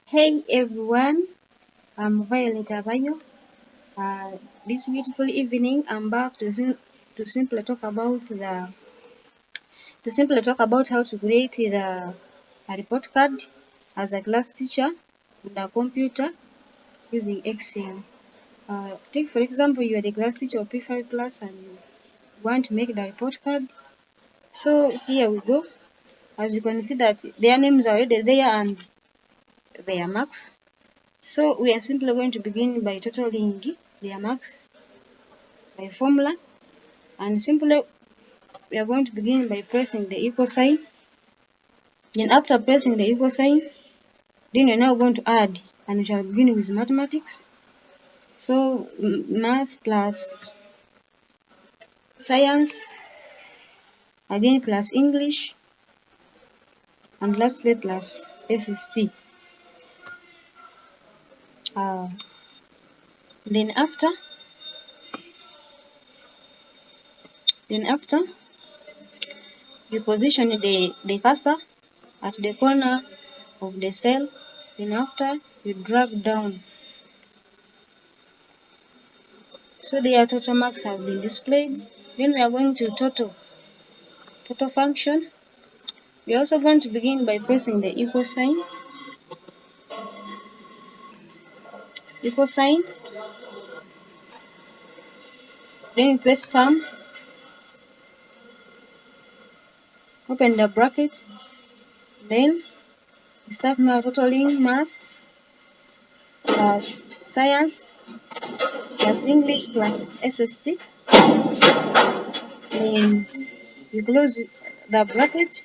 Hey everyone, I'm Violet Abayo. This beautiful evening, I'm back to simply talk about how to create a report card as a class teacher on a computer using Excel. Take for example, you are the class teacher of P5 class and you want to make the report card. So here we go. As you can see that their names are already there and their marks. So we are simply going to begin by totaling their marks by formula, and simply we are going to begin by pressing the equal sign. Then after pressing the equal sign, then you're now going to add, and we shall begin with mathematics. So math plus science, again plus English, and lastly plus SST. Uh, then after you position the cursor at the corner of the cell. Then after you drag down. So their total marks have been displayed. Then we are going to total function. We are also going to begin by pressing the equal sign. Then you press sum. Open the bracket. Then you start now totaling math plus science plus English plus SST. Then you close the bracket.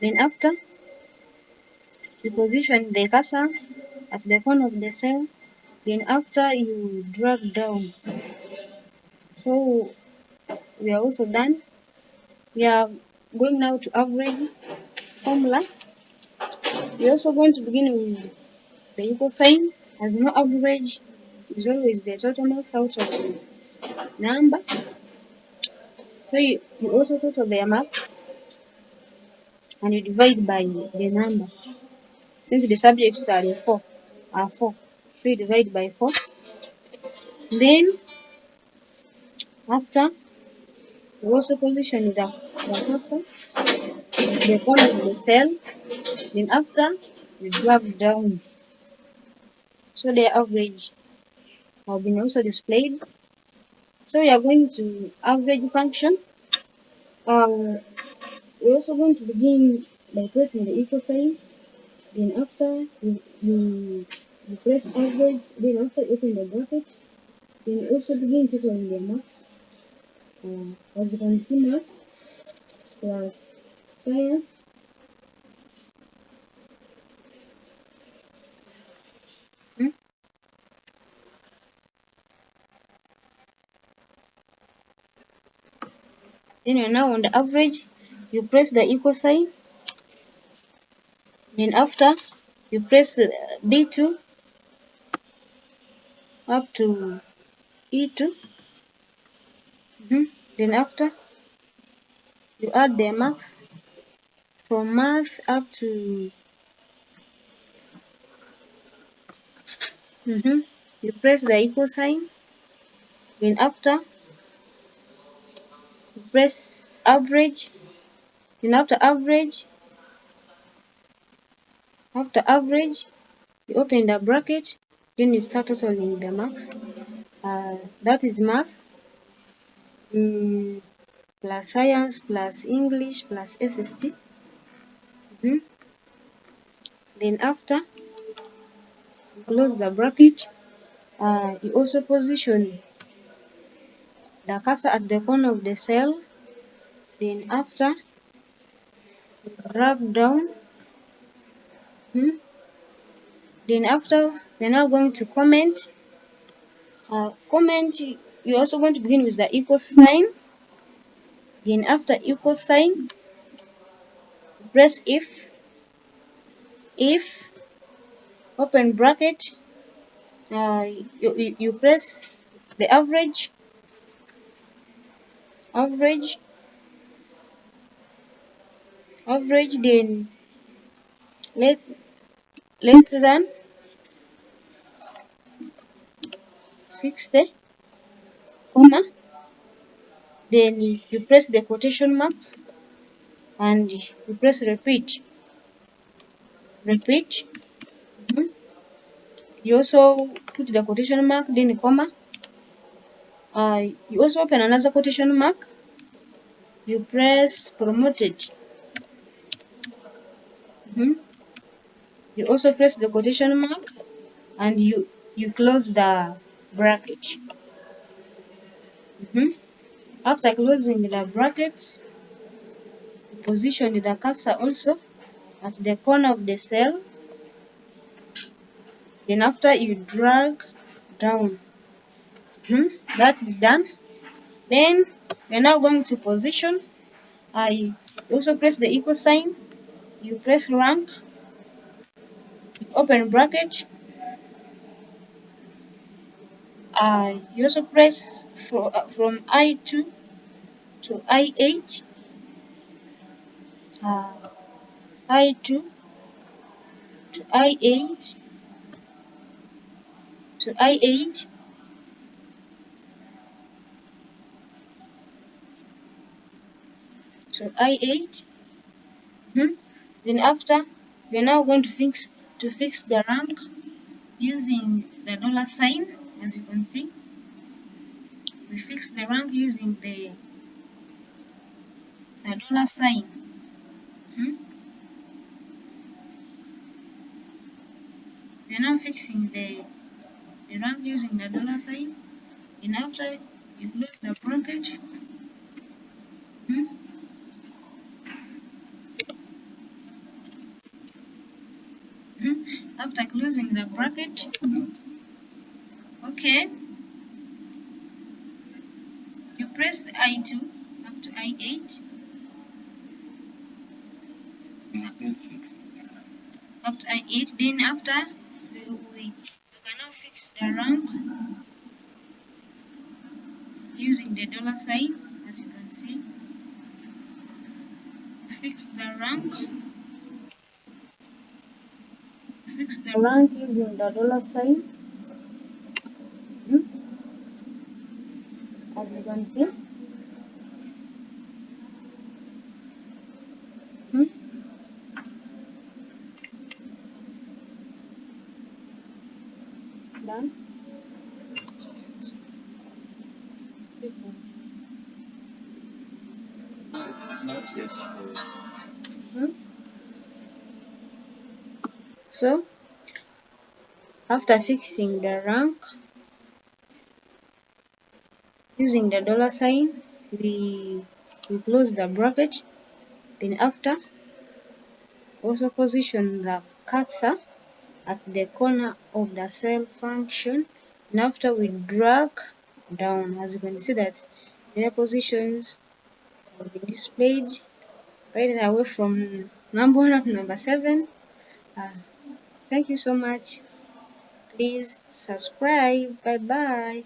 Then after you position the cursor at the corner of the cell. Then after you drag down. So we are also done. We are going now to average formula. We are also going to begin with the equal sign. As you know, average is always the total marks out of the number. So you also total their marks and you divide by the number. Since the subjects are four. So you divide by 4. Then after you also position the cursor at the corner of the cell. Then after you drag down. So the average have been also displayed. So we are going to average function. We're also going to begin by pressing the equal sign. Then after you press average, then after open the bracket, then also begin totaling the marks. As you can see, math plus science Then you're now on the average, you press the equal sign. Then after you press B2 up to E2. Then after you add the marks from math up to you press the equal sign. Then after you press average. Then after average, you open the bracket. Then you start totaling the marks. That is math plus science plus English plus SST. Then after you close the bracket, you also position the cursor at the corner of the cell. Then after you drag down. Then after we're now going to comment. You're also going to begin with the equal sign. Then after equal sign, press if open bracket. You press the average. average, then less than 60, comma, then you press the quotation marks and you press repeat. You also put the quotation mark, then comma. You also open another quotation mark. You press promoted. You also press the quotation mark and you close the bracket. After closing the brackets, position the cursor also at the corner of the cell. Then after you drag down. That is done. Then we're now going to position. I also press the equal sign. You press rank. Open bracket. You also press from I2 to I8. I2 to I8 to I8 to I8. Then after, we are now going to fix the rank using the dollar sign. As you can see, we fix the rank using the dollar sign. We are now fixing the rank using the dollar sign. And after you close the bracket, after closing the bracket, okay, you press I2 up to I8. Up to I8. Then after we can now fix the rank using the dollar sign. As you can see, fix the rank. Fix the rank using the dollar sign. As you can see. Done. So after fixing the rank using the dollar sign, we close the bracket. Then after, also position the cursor at the corner of the cell function. And after we drag down, as you can see that their positions will be displayed right away from number 1 up to number 7. Thank you so much. Please subscribe. Bye bye.